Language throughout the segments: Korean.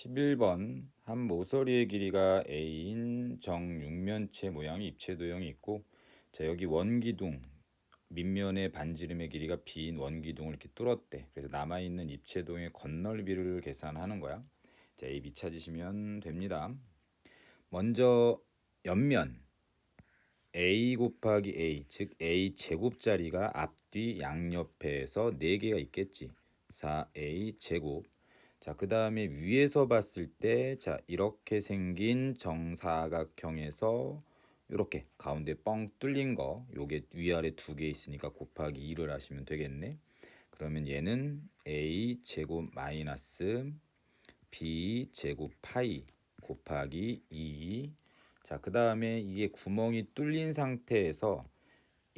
11번 한 모서리의 길이가 A인 정육면체 모양의 입체 도형이 있고, 자 여기 원기둥 밑면의 반지름의 길이가 B인 원기둥을 이렇게 뚫었대. 그래서 남아있는 입체 도형의 건널비를 계산하는 거야. 자 A, B 찾으시면 됩니다. 먼저 옆면 A 곱하기 A, 즉 A 제곱자리가 앞뒤 양옆에서 4개가 있겠지. 4A 제곱. 자, 그 다음에 위에서 봤을 때, 자, 이렇게 생긴 정사각형에서 이렇게 가운데 뻥 뚫린 거, 요게 위아래 2개 있으니까 곱하기 2를 하시면 되겠네. 그러면 얘는 A 제곱 마이너스 B 제곱 파이 곱하기 2. 자, 그 다음에 이게 구멍이 뚫린 상태에서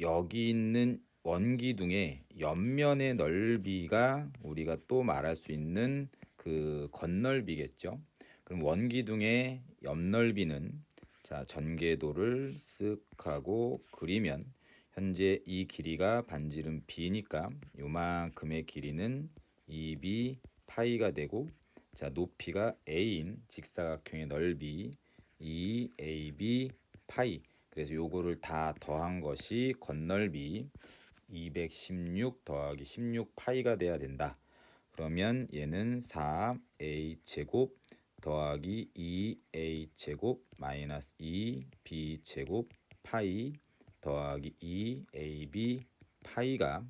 여기 있는 원기둥의 옆면의 넓이가 우리가 또 말할 수 있는 그 건널비겠죠. 그럼 원기둥의 옆넓이는, 자, 전개도를 쓱 하고 그리면 현재 이 길이가 반지름 B니까 요만큼의 길이는 2B 파이가 되고, 자, 높이가 A인 직사각형의 넓이 2AB 파이. 그래서 요거를 다 더한 것이 건널비 216 더하기 16 파이가 돼야 된다. 그러면 얘는 4A 제곱 더하기 2A 제곱 마이너스 2B 제곱 파이 더하기 2AB 파이가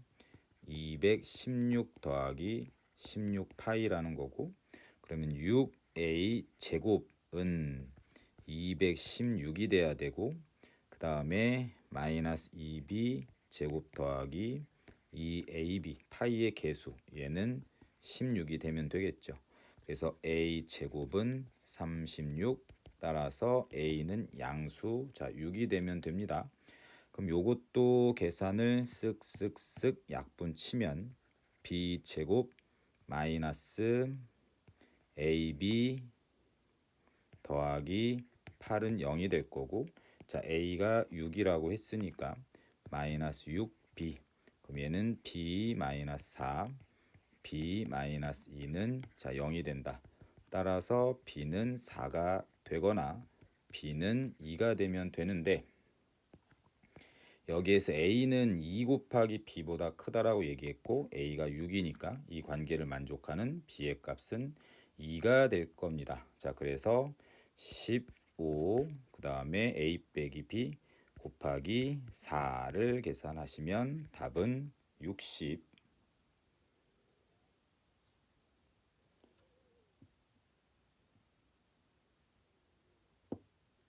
216 더하기 16 파이라는 거고, 그러면 6A 제곱은 216이 돼야 되고, 그 다음에 마이너스 2b 제곱 더하기 2ab 파이의 개수, 얘는 16이 되면 되겠죠. 그래서 a 제곱은 36, 따라서 a는 양수, 자 6이 되면 됩니다. 그럼 요것도 계산을 쓱쓱쓱 약분 치면 b 제곱 마이너스 ab 더하기 8은 0이 될 거고, 자 a가 6이라고 했으니까 마이너스 6b, 그럼 얘는 b 마이너스 4, b 마이너스 2는 자 0이 된다. 따라서 b는 4가 되거나 b는 2가 되면 되는데, 여기에서 a는 2 곱하기 b보다 크다라고 얘기했고 a가 6이니까 이 관계를 만족하는 b의 값은 2가 될 겁니다. 자, 그래서 15, 그 다음에 a 빼기 b 곱하기 4를 계산하시면 답은 60.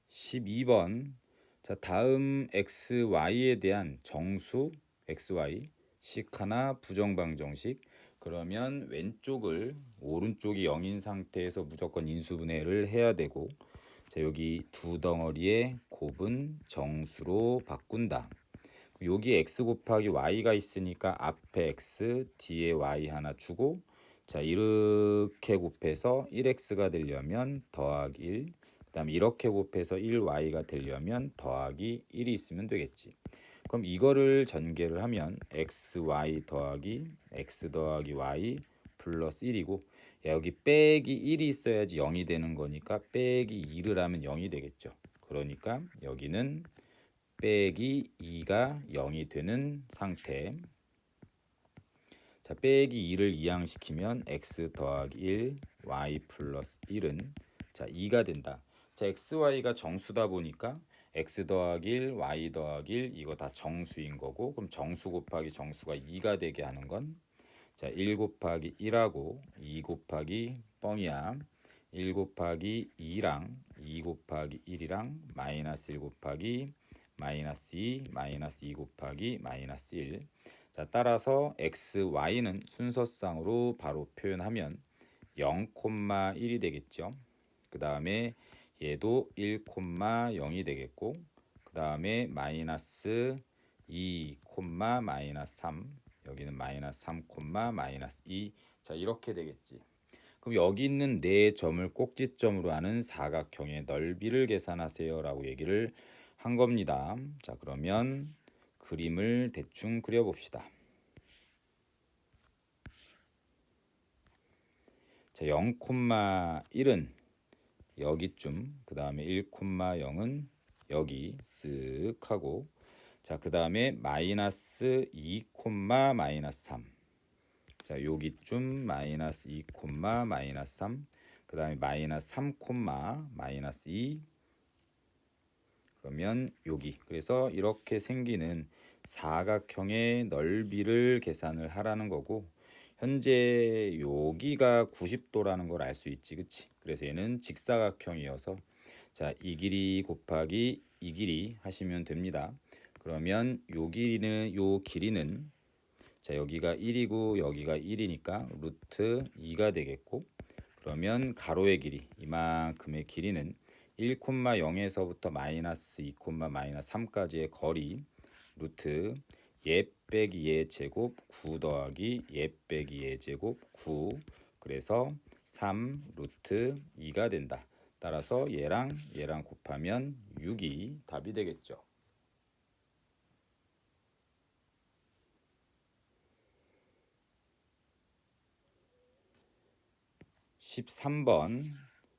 12번. 자, 다음 xy에 대한 정수 xy 식 하나 부정방정식. 그러면 왼쪽을 오른쪽이 0인 상태에서 무조건 인수분해를 해야 되고, 자, 여기 두 덩어리의 곱은 정수로 바꾼다. 여기 x 곱하기 y가 있으니까 앞에 x 뒤에 y 하나 주고, 자 이렇게 곱해서 1x가 되려면 더하기 1, 그 다음에 이렇게 곱해서 1y가 되려면 더하기 1이 있으면 되겠지. 그럼 이거를 전개를 하면 xy 더하기 x 더하기 y 플러스 1이고, 여기 빼기 1이 있어야지 0이 되는 거니까 빼기 2를 하면 0이 되겠죠. 그러니까 여기는 빼기 2가 0이 되는 상태. 자, 빼기 2를 이항시키면 x 더하기 1, y 플러스 1은 자 2가 된다. 자, xy가 정수다 보니까 x 더하기 1, y 더하기 1 이거 다 정수인 거고, 그럼 정수 곱하기 정수가 2가 되게 하는 건, 자 1 곱하기 1하고 2 곱하기 뻥이야. 1 곱하기 2랑 2 곱하기 1이랑 마이너스 1 곱하기 마이너스 2 마이너스 2 곱하기 마이너스 1. 자, 따라서 x, y는 순서상으로 바로 표현하면 0,1이 되겠죠. 그 다음에 얘도 1,0이 되겠고, 그 다음에 마이너스 2, 마이너스 3, 여기는 마이너스 3, 마이너스 2. 자, 이렇게 되겠지. 그럼 여기 있는 네 점을 꼭지점으로 하는 사각형의 넓이를 계산하세요 라고 얘기를 한 겁니다. 자, 그러면 그림을 대충 그려봅시다. 자, 0,1은 여기쯤, 그 다음에 1,0은 여기 쓱 하고, 자, 그 다음에 마이너스 2, 마이너스 3. 자, 여기쯤 마이너스 2, 마이너스 3. 그 다음에 마이너스 3, 마이너스 2. 그러면 여기. 그래서 이렇게 생기는 사각형의 넓이를 계산을 하라는 거고, 현재 여기가 90도라는 걸 알 수 있지, 그치? 그래서 얘는 직사각형이어서 자, 이 길이 곱하기 이 길이 하시면 됩니다. 그러면 요 길이는 자, 여기가 1이고 여기가 1이니까 루트 2가 되겠고, 그러면 가로의 길이 이만큼의 길이는 1,0에서부터 마이너스 2, 마이너스 3까지의 거리 루트 예 빼기 예 제곱 9 더하기 예 빼기 예 제곱 9. 그래서 3 루트 2가 된다. 따라서 얘랑 곱하면 6이 답이 되겠죠. 13번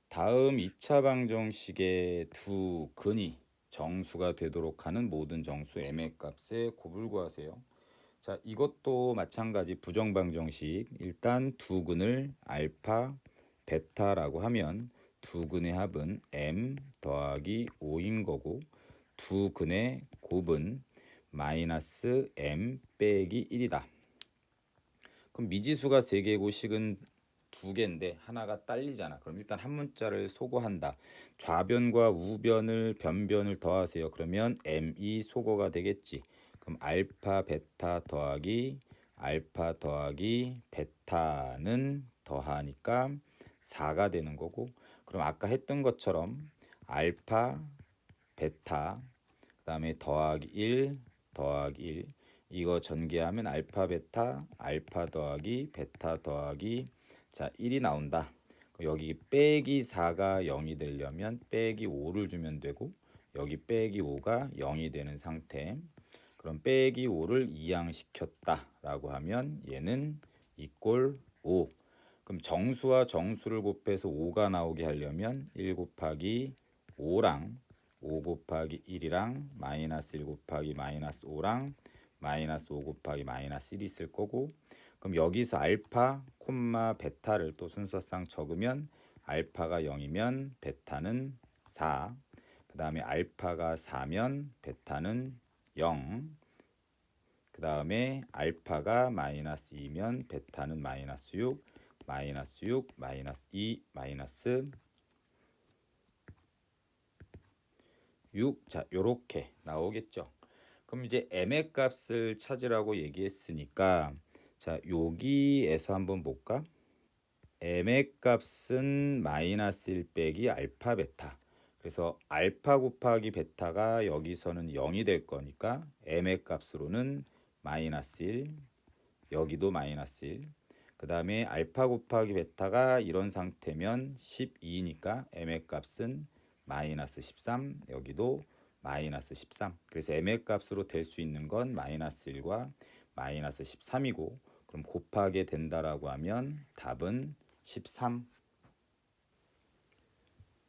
다음 2차 방정식의 두 근이 정수가 되도록 하는 모든 정수 m의 값의 곱을 구하세요. 자, 이것도 마찬가지 부정방정식. 일단 두 근을 알파, 베타라고 하면 두 근의 합은 m 더하기 5인 거고, 두 근의 곱은 마이너스 m 빼기 1이다. 그럼 미지수가 3개고 식은 2개인데 하나가 딸리잖아. 그럼 일단 한 문자를 소거한다. 좌변과 우변을 변변을 더하세요. 그러면 m이 소거가 되겠지. 그럼 알파 더하기 베타는 더하니까 4가 되는 거고, 그럼 아까 했던 것처럼 알파 베타 그다음에 더하기 1 이거 전개하면 알파 더하기 베타 더하기 자 1이 나온다. 여기 빼기 4가 0이 되려면 빼기 5를 주면 되고, 여기 빼기 5가 0이 되는 상태. 그럼 빼기 5를 이항시켰다 라고 하면 얘는 이꼴 5. 그럼 정수와 정수를 곱해서 5가 나오게 하려면 1 곱하기 5랑 5 곱하기 1이랑 마이너스 1 곱하기 마이너스 5랑 마이너스 5 곱하기 마이너스 1이 있을 거고, 그럼 여기서 알파, 베타를 또 순서상 적으면 알파가 0이면 베타는 4, 그 다음에 알파가 4면 베타는 0, 그 다음에 알파가 마이너스 2면 베타는 마이너스 6, 마이너스 6, 마이너스 2, 마이너스 6. 자, 요렇게 나오겠죠. 그럼 이제 m의 값을 찾으라고 얘기했으니까 자, 여기에서 한번 볼까? m의 값은 마이너스 1 빼기 알파 베타. 그래서 알파 곱하기 베타가 여기서는 0이 될 거니까 m의 값으로는 마이너스 1, 여기도 마이너스 1. 그 다음에 알파 곱하기 베타가 이런 상태면 12니까 m의 값은 마이너스 13, 여기도 마이너스 13. 그래서 m의 값으로 될 수 있는 건 마이너스 1과 마이너스 13이고, 그럼 곱하게 된다라고 하면 답은 13.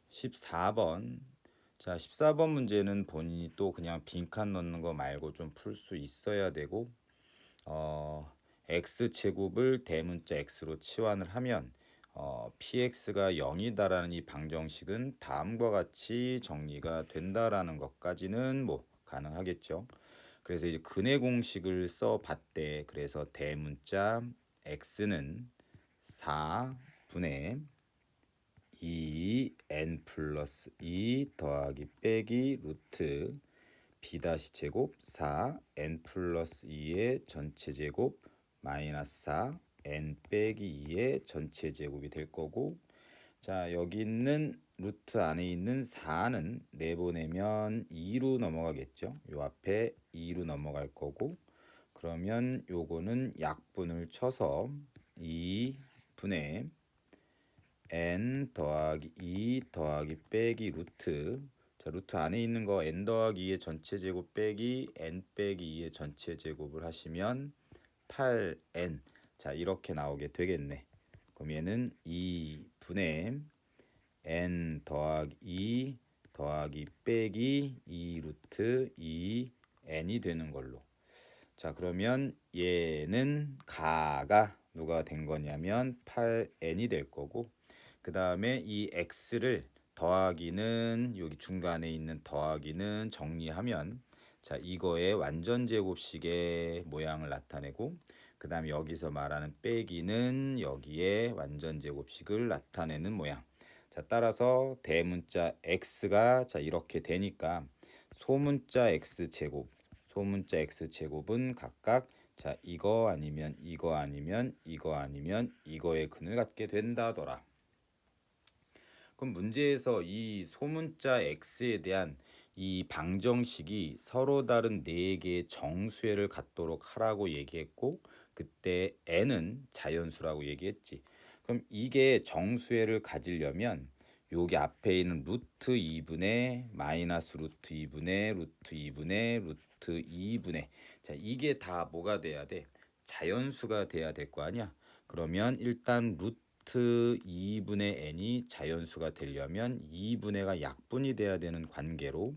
14번. 자, 14번 문제는 본인이 또 그냥 빈칸 넣는 거 말고 좀 풀 수 있어야 되고, x제곱을 대문자 x로 치환을 하면 px가 0이다라는 이 방정식은 다음과 같이 정리가 된다라는 것까지는 뭐 가능하겠죠. 그래서 이제 근의 공식을 써봤대. 그래서 대문자 x는 4분의 2n 플러스 2 더하기 빼기 루트 b 다시 제곱 4n 플러스 2의 전체 제곱 마이너스 4 n 빼기 2의 전체 제곱이 될 거고, 자, 여기 있는 루트 안에 있는 4는 내보내면 2로 넘어가겠죠. 요 앞에 2로 넘어갈 거고, 그러면 요거는 약분을 쳐서 2분의 n 더하기 2 더하기 빼기 루트, 자, 루트 안에 있는 거 n 더하기 2의 전체 제곱 빼기 n 빼기 2의 전체 제곱을 하시면 8n. 자, 이렇게 나오게 되겠네. 그럼 얘는 2분의 n 더하기 2 더하기 빼기 2 루트 2 n이 되는 걸로. 자, 그러면 얘는 가가 누가 된 거냐면 8n이 될 거고, 그 다음에 이 x를 더하기는 여기 중간에 있는 더하기는 정리하면, 자, 이거의 완전 제곱식의 모양을 나타내고, 그 다음에 여기서 말하는 빼기는 여기에 완전 제곱식을 나타내는 모양. 자, 따라서 대문자 x가 자 이렇게 되니까 소문자 x제곱, 소문자 x제곱은 각각 자 이거 아니면 이거 아니면 이거 아니면 이거의 근을 갖게 된다더라. 그럼 문제에서 이 소문자 x에 대한 이 방정식이 서로 다른 네 개의 정수회를 갖도록 하라고 얘기했고, 그때 n은 자연수라고 얘기했지. 그럼 이게 정수회를 가지려면 여기 앞에 있는 루트 2분의 마이너스 루트 2분의 루트 2분의 루트 2분의, 자 이게 다 뭐가 돼야 돼? 자연수가 돼야 될 거 아니야. 그러면 일단 루트 2분의 n이 자연수가 되려면 2분의가 약분이 돼야 되는 관계로,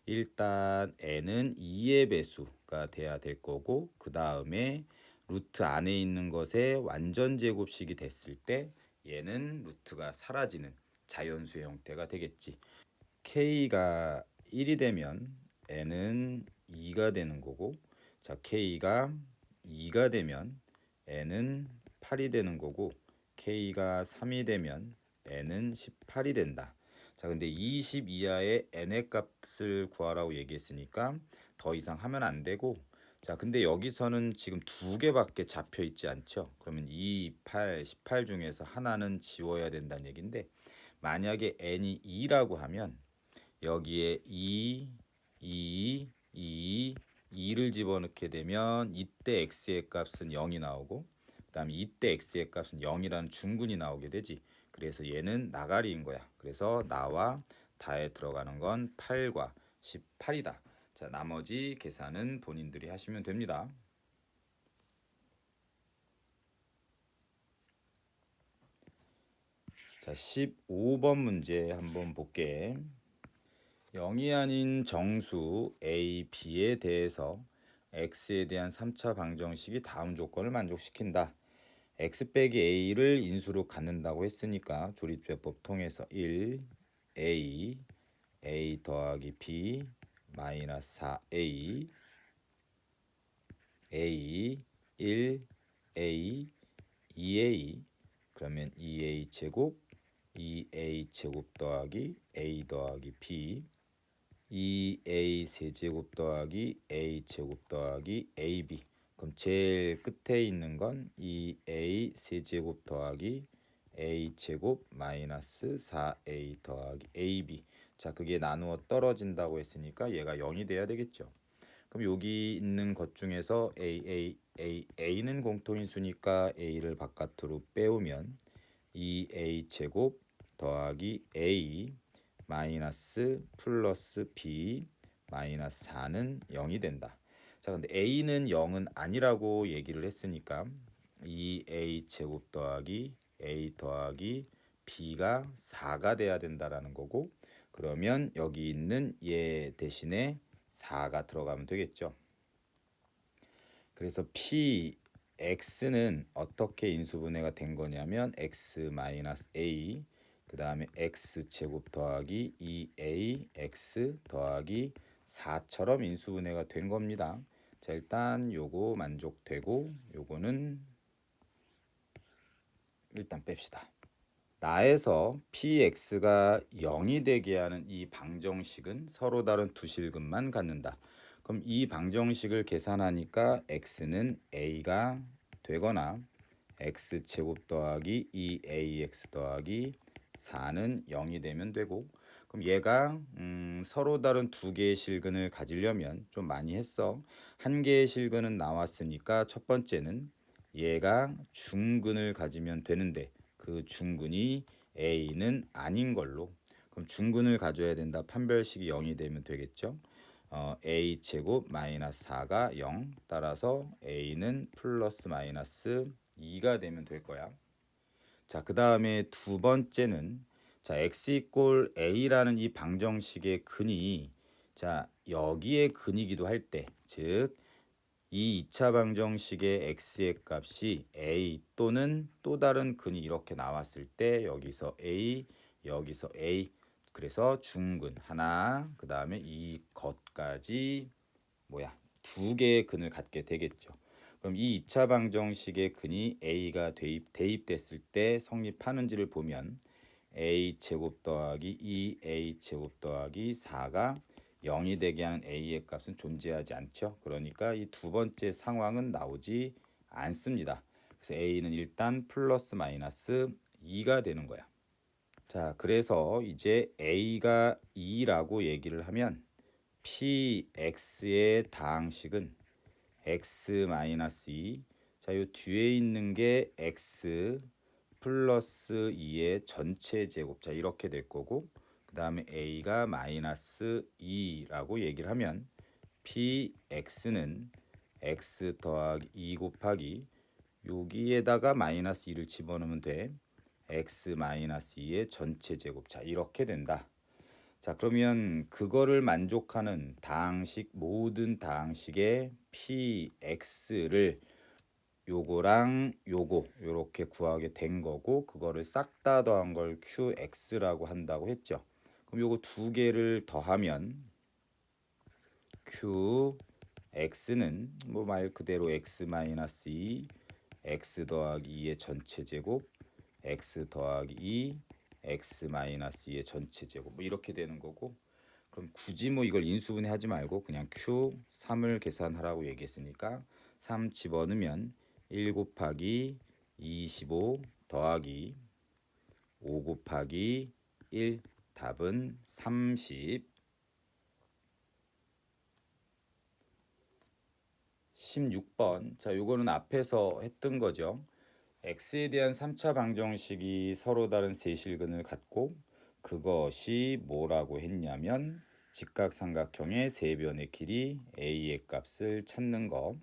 일단 n은 2의 배수가 돼야 될 거고, 그 다음에 루트 안에 있는 것의 완전 제곱식이 됐을 때 얘는 루트가 사라지는 자연수의 형태가 되겠지. k가 1이 되면 n은 2가 되는 거고, 자 k가 2가 되면 n은 8이 되는 거고, k가 3이 되면 n은 18이 된다. 자, 근데 20 이하의 n의 값을 구하라고 얘기했으니까 더 이상 하면 안 되고, 자, 근데 여기서는 지금 두 개밖에 잡혀 있지 않죠? 그러면 2, 8, 18 중에서 하나는 지워야 된다는 얘긴데, 만약에 n이 2라고 하면 여기에 2를 집어넣게 되면 이때 x의 값은 0이 나오고, 그 다음에 이때 x의 값은 0이라는 중근이 나오게 되지. 그래서 얘는 나가리인 거야. 그래서 나와 다에 들어가는 건 8과 18이다. 자, 나머지 계산은 본인들이 하시면 됩니다. 자, 15번 문제 한번 볼게. 0이 아닌 정수 a, b에 대해서 x에 대한 3차 방정식이 다음 조건을 만족시킨다. x 빼기 a를 인수로 갖는다고 했으니까 조립제법 통해서 1, a 더하기 b 마이너스 4a, 1, a, 2a, 그러면 2a 제곱, 2a 제곱 더하기 a 더하기 b, 2a 세제곱 더하기 a 제곱 더하기 ab. 그럼 제일 끝에 있는 건 2a 세제곱 더하기 a 제곱 마이너스 4a 더하기 ab. 자, 그게 나누어 떨어진다고 했으니까 얘가 0이 돼야 되겠죠. 그럼 여기 있는 것 중에서 a는 공통인수니까 a를 바깥으로 빼오면 2a 제곱 더하기 a 마이너스 플러스 b 마이너스 4는 0이 된다. 자, 근데 a는 0은 아니라고 얘기를 했으니까 2a 제곱 더하기 a 더하기 b가 4가 돼야 된다라는 거고, 그러면 여기 있는 얘 대신에 4가 들어가면 되겠죠. 그래서 x는 어떻게 인수분해가 된 거냐면 x 마이너스 a, 그 다음에 x 제곱 더하기 2ax 더하기 4처럼 인수분해가 된 겁니다. 자, 일단 요거 만족되고 요거는 일단 뺍시다. 나에서 px가 0이 되게 하는 이 방정식은 서로 다른 두 실근만 갖는다. 그럼 이 방정식을 계산하니까 x는 a가 되거나 x 제곱 더하기 2ax 더하기 4는 0이 되면 되고, 그럼 얘가 서로 다른 두 개의 실근을 가지려면 좀 많이 했어. 한 개의 실근은 나왔으니까 첫 번째는 얘가 중근을 가지면 되는데 그 중근이 a는 아닌 걸로, 그럼 중근을 가져야 된다. 판별식이 0이 되면 되겠죠. a 제곱 마이너스 4가 0, 따라서 a는 플러스 마이너스 2가 되면 될 거야. 자, 그 다음에 두 번째는 자, x 이꼴 a라는 이 방정식의 근이 자, 여기에 근이기도 할 때, 즉 이 2차 방정식의 x의 값이 a 또는 또 다른 근이 이렇게 나왔을 때 여기서 a, 여기서 a, 그래서 중근 하나, 그 다음에 이것까지 뭐야? 두 개의 근을 갖게 되겠죠. 그럼 이 2차 방정식의 근이 a가 대입됐을 때 성립하는지를 보면 a 제곱 더하기 2a 제곱 더하기 4가 0이 되게 하는 a의 값은 존재하지 않죠. 그러니까 이 두 번째 상황은 나오지 않습니다. 그래서 a는 일단 플러스 마이너스 2가 되는 거야. 자, 그래서 이제 a가 2라고 얘기를 하면 px의 다항식은 x-2. 자, 요 뒤에 있는 게 x 플러스 2의 전체 제곱. 자, 이렇게 될 거고, 그 다음에 a가 마이너스 2라고 얘기를 하면 px는 x 더하기 2 곱하기 여기에다가 마이너스 2를 집어넣으면 돼. x 마이너스 2의 전체 제곱. 자, 이렇게 된다. 자, 그러면 그거를 만족하는 다항식, 모든 다항식의 px를 요거랑 요거 요렇게 구하게 된 거고, 그거를 싹 다 더한 걸 qx라고 한다고 했죠. 그럼 요거 두 개를 더하면 qx는 뭐 말 그대로 x 마이너스 2 x 더하기 2의 전체 제곱 x 더하기 2 x 마이너스 2의 전체 제곱 뭐 이렇게 되는 거고, 그럼 굳이 뭐 이걸 인수분해 하지 말고 그냥 q3을 계산하라고 얘기했으니까 3 집어넣으면 1 곱하기 25 더하기 5 곱하기 1 답은 30. 16번. 자, 요거는 앞에서 했던 거죠. x에 대한 3차 방정식이 서로 다른 세실근을 갖고 그것이 뭐라고 했냐면 직각삼각형의 세 변의 길이 a의 값을 찾는 거.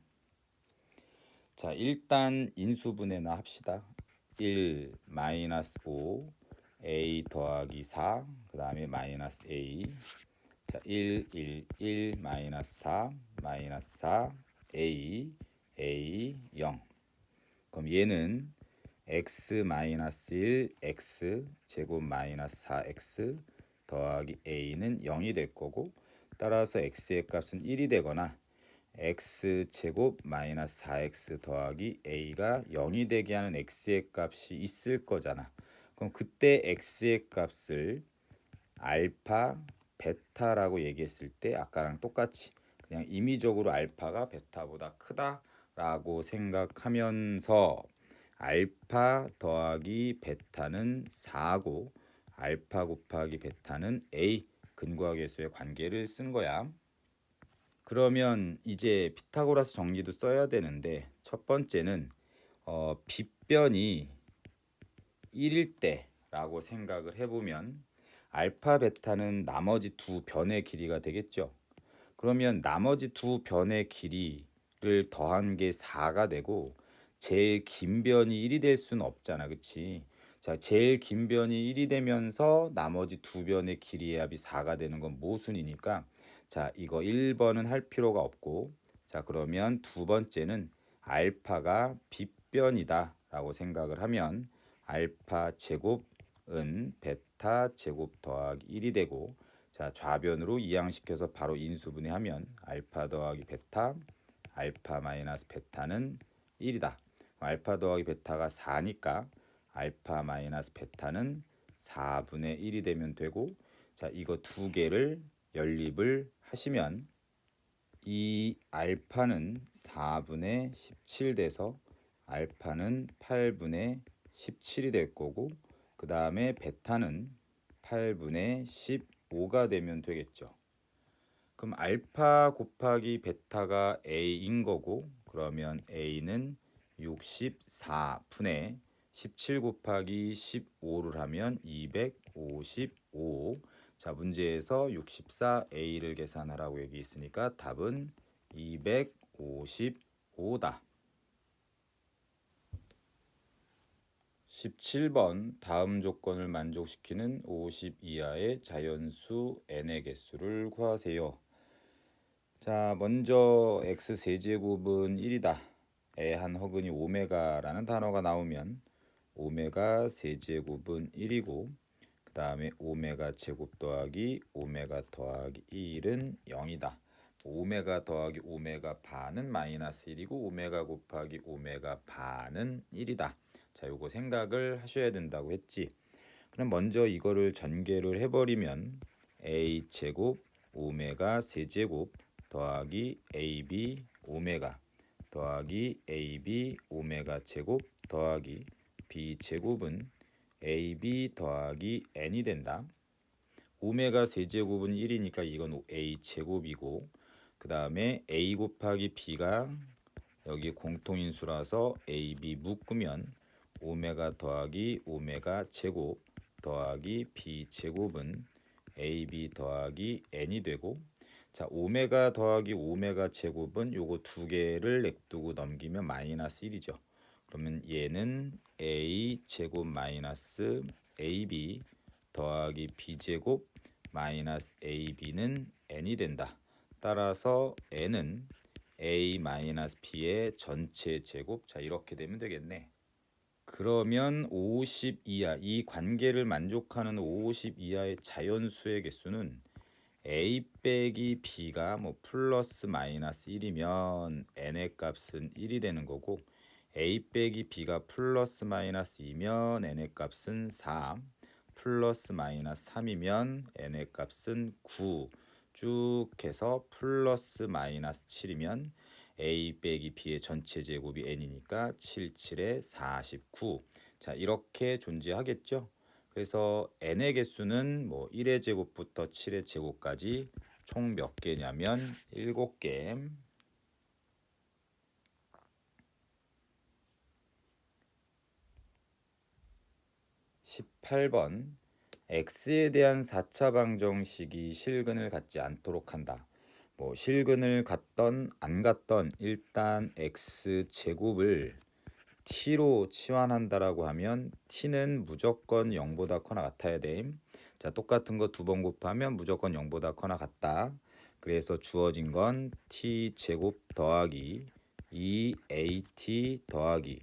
자, 일단 인수분해나 합시다. 1 마이너스 5 a 더하기 4, 그 다음에 마이너스 a. 자, 1 마이너스 4 마이너스 4 a 0. 그럼 얘는 x 마이너스 1 x 제곱 마이너스 4x 더하기 a는 0이 될 거고, 따라서 x의 값은 1이 되거나 x 제곱 마이너스 4x 더하기 a가 0이 되게 하는 x의 값이 있을 거잖아. 그럼 그때 x의 값을 알파, 베타라고 얘기했을 때 아까랑 똑같이 그냥 임의적으로 알파가 베타보다 크다라고 생각하면서 알파 더하기 베타는 4고 알파 곱하기 베타는 a 근과계수의 관계를 쓴 거야. 그러면 이제 피타고라스 정리도 써야 되는데, 첫 번째는 빗변이 1일 때라고 생각을 해보면 알파 베타는 나머지 두 변의 길이가 되겠죠. 그러면 나머지 두 변의 길이를 더한 게 4가 되고 제일 긴 변이 1이 될 수는 없잖아, 그치? 자, 제일 긴 변이 1이 되면서 나머지 두 변의 길이의 합이 4가 되는 건 모순이니까 자, 이거 1번은 할 필요가 없고, 자, 그러면 두 번째는 알파가 빗변이다 라고 생각을 하면 알파 제곱은 베타 제곱 더하기 1이 되고, 자, 좌변으로 이항시켜서 바로 인수분해하면 알파 더하기 베타 알파 마이너스 베타는 1이다. 알파 더하기 베타가 4니까 알파 마이너스 베타는 4분의 1이 되면 되고, 자, 이거 두 개를 연립을 하시면 이 알파는 4분의 17 돼서 알파는 8분의 17이 될 거고, 그 다음에 베타는 8분의 15가 되면 되겠죠. 그럼 알파 곱하기 베타가 a인 거고, 그러면 a는 64분의 17 곱하기 15를 하면 255. 자, 문제에서 64a를 계산하라고 얘기했으니까 답은 255다. 17번 다음 조건을 만족시키는 50 이하의 자연수 n의 개수를 구하세요. 자, 먼저 x 세제곱은 1이다. 에 한 허근이 오메가라는 단어가 나오면 오메가 세제곱은 1이고 그 다음에 오메가 제곱 더하기 오메가 더하기 1은 0이다. 오메가 더하기 오메가 반은 마이너스 1이고 오메가 곱하기 오메가 반은 1이다. 자, 요거 생각을 하셔야 된다고 했지. 그럼 먼저 이거를 전개를 해버리면 a 제곱 오메가 세제곱 더하기 ab 오메가 더하기 ab 오메가 제곱 더하기 b 제곱은 ab 더하기 n이 된다. 오메가 세제곱은 1이니까 이건 a 제곱이고 그 다음에 a 곱하기 b가 여기 공통인수라서 ab 묶으면 오메가 더하기 오메가 제곱 더하기 b 제곱은 ab 더하기 n이 되고 자 오메가 더하기 오메가 제곱은 요거 두 개를 냅두고 넘기면 마이너스 1이죠. 그러면 얘는 a 제곱 마이너스 ab 더하기 b 제곱 마이너스 ab는 n이 된다. 따라서 n은 a 마이너스 b의 전체 제곱. 자 이렇게 되면 되겠네. 그러면 50 이하 이 관계를 만족하는 50 이하의 자연수의 개수는 a 빼기 b가 뭐 플러스 마이너스 1이면 n의 값은 1이 되는 거고 a 빼기 b가 플러스 마이너스 2면 n의 값은 4 플러스 마이너스 3이면 n의 값은 9 쭉 해서 플러스 마이너스 7이면 a 빼기 b의 전체 제곱이 n이니까 7, 7에 49. 자 이렇게 존재하겠죠. 그래서 n의 개수는 뭐 1의 제곱부터 7의 제곱까지 총 몇 개냐면 7개. 18번 x에 대한 4차 방정식이 실근을 갖지 않도록 한다. 뭐 실근을 갖던 안 갖던 일단 x 제곱을 t로 치환한다라고 하면 t는 무조건 0보다 커나 같아야 돼. 자 똑같은 거 두 번 곱하면 무조건 0보다 커나 같다. 그래서 주어진 건 t 제곱 더하기 2at 더하기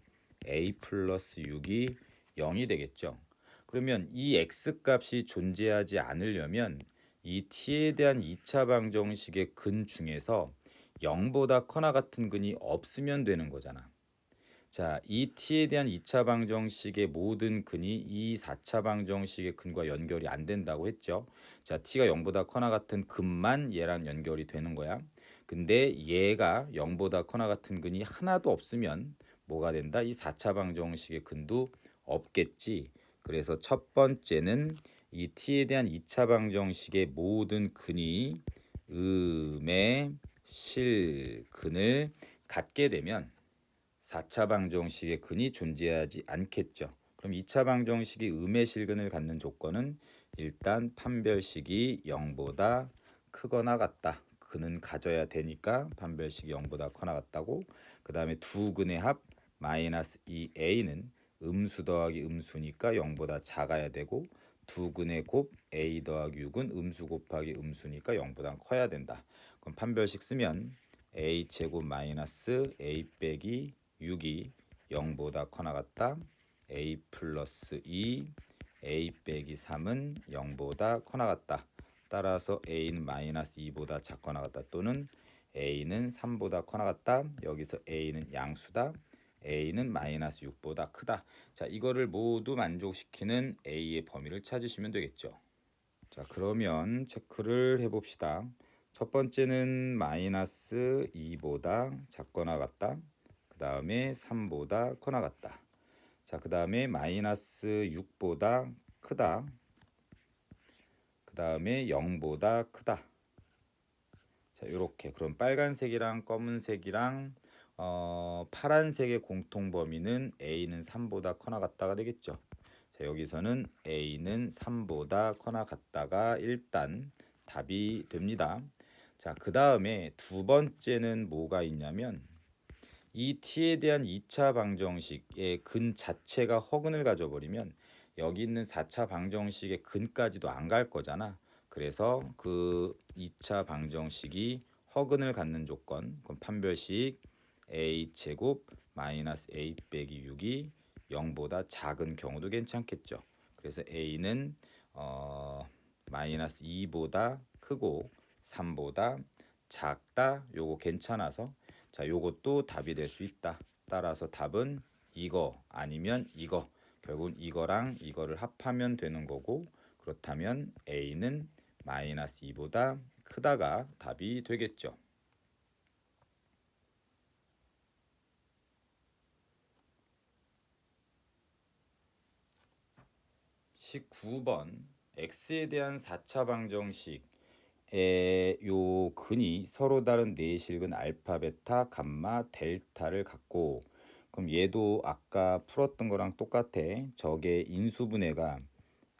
a 플러스 6이 0이 되겠죠. 그러면 이 x 값이 존재하지 않으려면 이 t에 대한 2차 방정식의 근 중에서 0보다 커나 같은 근이 없으면 되는 거잖아. 자, 이 t에 대한 2차 방정식의 모든 근이 이 4차 방정식의 근과 연결이 안 된다고 했죠. 자, t가 0보다 커나 같은 근만 얘랑 연결이 되는 거야. 근데 얘가 0보다 커나 같은 근이 하나도 없으면 뭐가 된다? 이 4차 방정식의 근도 없겠지. 그래서 첫 번째는 이 t에 대한 2차 방정식의 모든 근이 음의 실근을 갖게 되면 4차 방정식의 근이 존재하지 않겠죠. 그럼 2차 방정식이 음의 실근을 갖는 조건은 일단 판별식이 0보다 크거나 같다. 근은 가져야 되니까 판별식이 0보다 커나 같다고. 그 다음에 두 근의 합 마이너스 2a는 음수 더하기 음수니까 0보다 작아야 되고 두 근의 곱 a 더하기 6은 음수 곱하기 음수니까 0보다 커야 된다. 그럼 판별식 쓰면 a 제곱 마이너스 a 빼기 6이 0보다 커나 같다. a 플러스 2 a 빼기 3은 0보다 커나 같다. 따라서 a는 마이너스 2보다 작거나 같다. 또는 a는 3보다 커나 같다. 여기서 a는 양수다. a는 마이너스 6보다 크다. 자, 이거를 모두 만족시키는 a의 범위를 찾으시면 되겠죠. 자, 그러면 체크를 해봅시다. 첫 번째는 마이너스 2보다 작거나 같다. 그 다음에 3보다 커나 같다. 자, 그 다음에 마이너스 6보다 크다. 그 다음에 0보다 크다. 자, 이렇게 그럼 빨간색이랑 검은색이랑 파란색의 공통 범위는 A는 3보다 커나 같다가 되겠죠. 자, 여기서는 A는 3보다 커나 같다가 일단 답이 됩니다. 자, 그 다음에 두 번째는 뭐가 있냐면 이 t에 대한 2차 방정식의 근 자체가 허근을 가져버리면 여기 있는 4차 방정식의 근까지도 안 갈 거잖아. 그래서 그 2차 방정식이 허근을 갖는 조건, 그럼 판별식 a 제곱 마이너스 a 빼기 6이 0보다 작은 경우도 괜찮겠죠. 그래서 a는 마이너스 2보다 크고 3보다 작다. 요거 괜찮아서 자, 요것도 답이 될 수 있다. 따라서 답은 이거 아니면 이거. 결국은 이거랑 이거를 합하면 되는 거고, 그렇다면 A는 마이너스 2보다 크다가 답이 되겠죠. 19번 x에 대한 4차 방정식 요 근이 서로 다른 내실근 알파, 베타, 감마, 델타를 갖고, 그럼 얘도 아까 풀었던 거랑 똑같아. 적의 인수분해가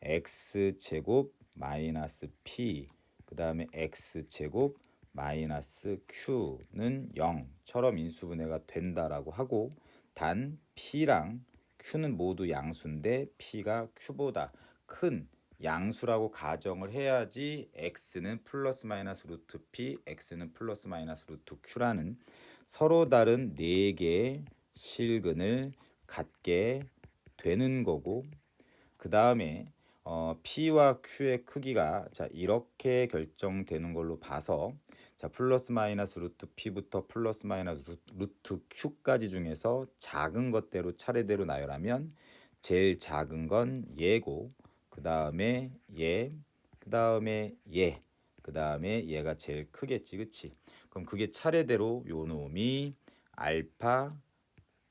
x 제곱 마이너스 p, 그 다음에 x 제곱 마이너스 q는 0처럼 인수분해가 된다라고 하고, 단 p랑 q는 모두 양수인데 p가 q보다 큰 양수라고 가정을 해야지 x는 플러스 마이너스 루트 p, x는 플러스 마이너스 루트 q라는 서로 다른 4개의 실근을 갖게 되는 거고, 그 다음에 P와 Q의 크기가 자 이렇게 결정되는 걸로 봐서 자 플러스 마이너스 루트 P부터 플러스 마이너스 루트 Q까지 중에서 작은 것대로 차례대로 나열하면 제일 작은 건 얘고, 그 다음에 얘, 그 다음에 얘, 그 다음에 얘가 제일 크겠지, 그치? 그럼 그게 차례대로 요 놈이 알파,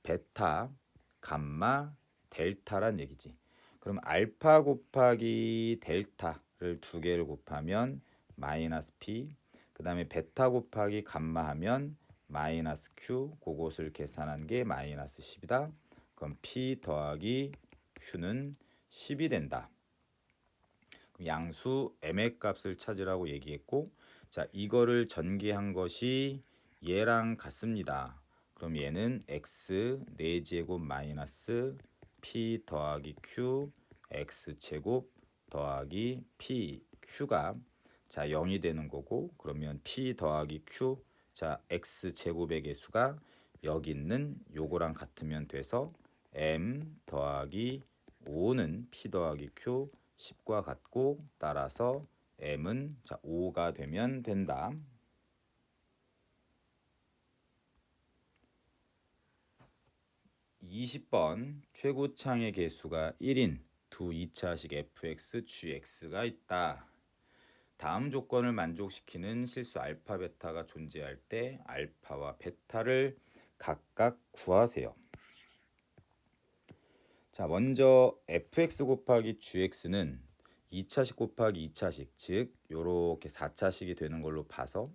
베타, 감마, 델타란 얘기지. 그럼 알파 곱하기 델타를 두 개를 곱하면 마이너스 p, 그 다음에 베타 곱하기 감마 하면 마이너스 q, 그것을 계산한 게 마이너스 10이다. 그럼 p 더하기 q는 10이 된다. 그럼 양수 m의 값을 찾으라고 얘기했고, 자 이거를 전개한 것이 얘랑 같습니다. 그럼 얘는 x 4제곱 마이너스 p 더하기 q x 제곱 더하기 p q가 자 0이 되는 거고, 그러면 p 더하기 q 자 x 제곱의 개수가 여기 있는 요거랑 같으면 돼서 m 더하기 5는 p 더하기 q 10과 같고, 따라서 m은 자 5가 되면 된다. 20번 최고창의 개수가 1인 두 2차식 fx, gx가 있다. 다음 조건을 만족시키는 실수 알파, 베타가 존재할 때 알파와 베타를 각각 구하세요. 자, 먼저 fx 곱하기 gx는 2차식 곱하기 2차식, 즉 요렇게 4차식이 되는 걸로 봐서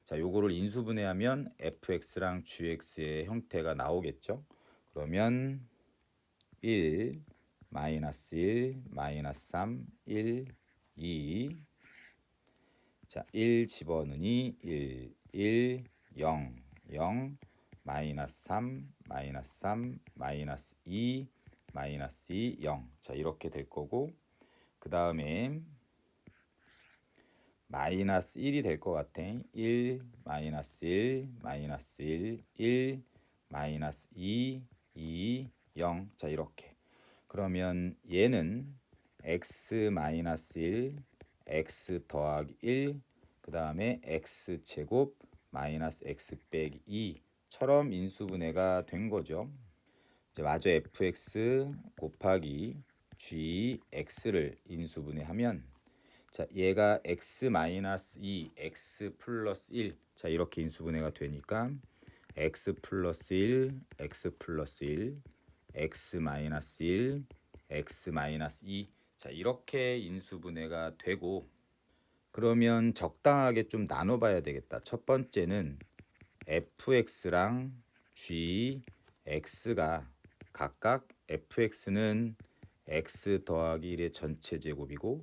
자, 요거를 인수분해하면 fx랑 gx의 형태가 나오겠죠. 그러면 1, 마이너스 1, 마이너스 3, 1, 2. 자, 1 집어넣으니 1, 0, 0, 마이너스 3, 마이너스 3, 마이너스 2, 마이너스 2, 0. 자, 이렇게 될 거고, 그 다음에 마이너스 1이 될 것 같아. 1, 마이너스 1, 마이너스 1, 1, 마이너스 2, 2, 0. 자, 이렇게. 그러면 얘는 x 마이너스 1, x 더하기 1, 그 다음에 x 제곱 마이너스 x 빼기 2처럼 인수분해가 된 거죠. 이제 마저 fx 곱하기 gx를 인수분해하면 자 얘가 x 마이너스 2, x 플러스 1, 자 이렇게 인수분해가 되니까 x 플러스 1, x 플러스 1, x 마이너스 1, x 마이너스 2, 자 이렇게 인수분해가 되고, 그러면 적당하게 좀 나눠봐야 되겠다. 첫 번째는 fx랑 gx가 각각 fx는 x 더하기 1의 전체 제곱이고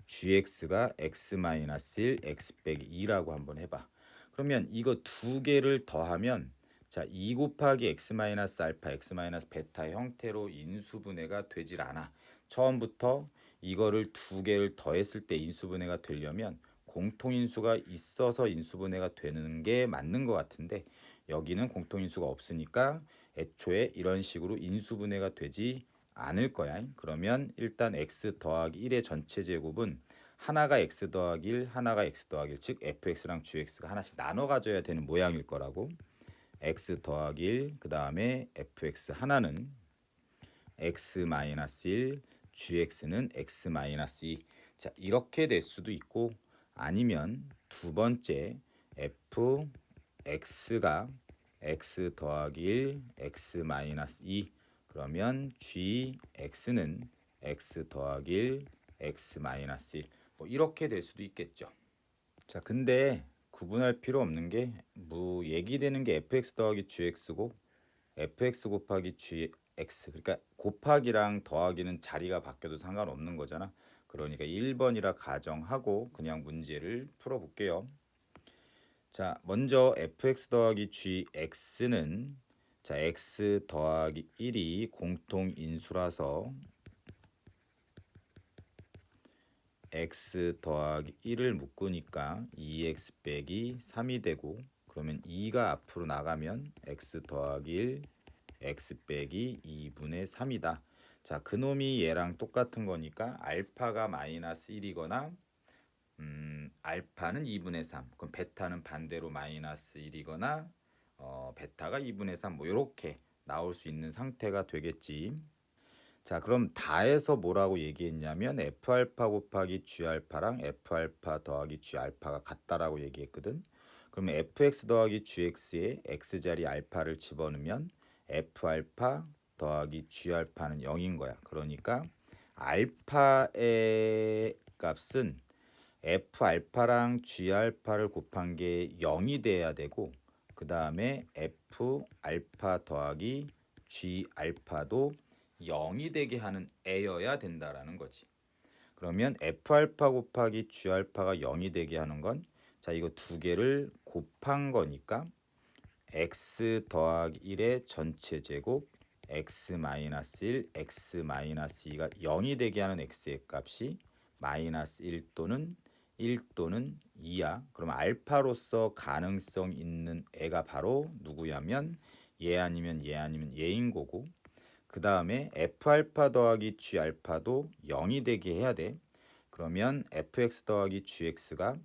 gx가 x-1, x 빼기 2라고 한번 해봐. 그러면 이거 두 개를 더하면 자, 2 곱하기 x 마이너스 알파 x 마이너스 베타 형태로 인수분해가 되질 않아. 처음부터 이거를 두 개를 더했을 때 인수분해가 되려면 공통인수가 있어서 인수분해가 되는 게 맞는 것 같은데 여기는 공통인수가 없으니까 애초에 이런 식으로 인수분해가 되지 않을 거야. 그러면 일단 x 더하기 1의 전체 제곱은 하나가 x 더하기 1, 하나가 x 더하기 1, 즉 fx랑 gx가 하나씩 나눠 가져야 되는 모양일 거라고. x 더하기 1, 그 다음에 fx 하나는 x 마이너스 1, gx는 x 마이너스 2. 자, 이렇게 될 수도 있고 아니면 두 번째 fx가 x 더하기 1, x 마이너스 2. 그러면 gx는 x 더하기 1, x 마이너스 1. 뭐 이렇게 될 수도 있겠죠. 자, 근데 구분할 필요 없는 게 뭐 얘기되는 게 fx 더하기 gx고 fx 곱하기 gx, 그러니까 곱하기랑 더하기는 자리가 바뀌어도 상관없는 거잖아. 그러니까 1번이라 가정하고 그냥 문제를 풀어볼게요. 자, 먼저 fx 더하기 gx는 자, x 더하기 1이 공통인수라서 x 더하기 1을 묶으니까 2x 빼기 3이 되고, 그러면 2가 앞으로 나가면 x 더하기 1, x 빼기 2분의 3이다. 자, 그놈이 얘랑 똑같은 거니까 알파가 마이너스 1이거나 알파는 2분의 3, 그럼 베타는 반대로 마이너스 1이거나 베타가 2분의 3, 뭐 이렇게 나올 수 있는 상태가 되겠지. 자, 그럼 다해서 뭐라고 얘기했냐면 F알파 곱하기 G알파랑 F알파 더하기 G알파가 같다라고 얘기했거든. 그러면 Fx 더하기 Gx에 X자리 알파를 집어넣으면 F알파 더하기 G알파는 0인 거야. 그러니까 알파의 값은 F알파랑 G알파를 곱한 게 0이 돼야 되고, 그 다음에 F알파 더하기 G알파도 0이 되게 하는 애여야 된다라는 거지. 그러면 F알파 곱하기 G알파가 0이 되게 하는 건, 자, 이거 두 개를 곱한 거니까 x 더하기 1의 전체 제곱 x 마이너스 1, x 마이너스 2가 0이 되게 하는 x의 값이 마이너스 1 또는 2야. 그럼 알파로서 가능성 있는 애가 바로 누구야면 얘 아니면 얘 아니면 얘인 거고, 그 다음에 F알파 더하기 G알파도 0이 되게 해야 돼. 그러면 fx 더하기 gx가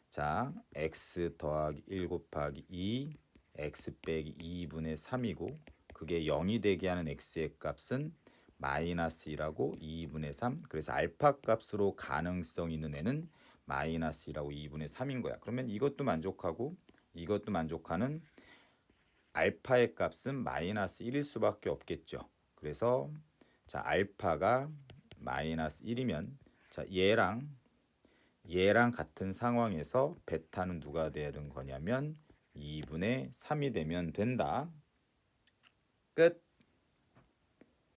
자, x 더하기 1 곱하기 2, x 빼기 2분의 3이고, 그게 0이 되게 하는 x의 값은 마이너스 1하고 2분의 3. 그래서 알파 값으로 가능성 있는 애는 마이너스 1하고 2분의 3인 거야. 그러면 이것도 만족하고 이것도 만족하는 알파의 값은 마이너스 1일 수밖에 없겠죠. 그래서 자, 알파가 마이너스 1이면 자, 얘랑 같은 상황에서 베타는 누가 돼야 되는 거냐면 2분의 3이 되면 된다. 끝.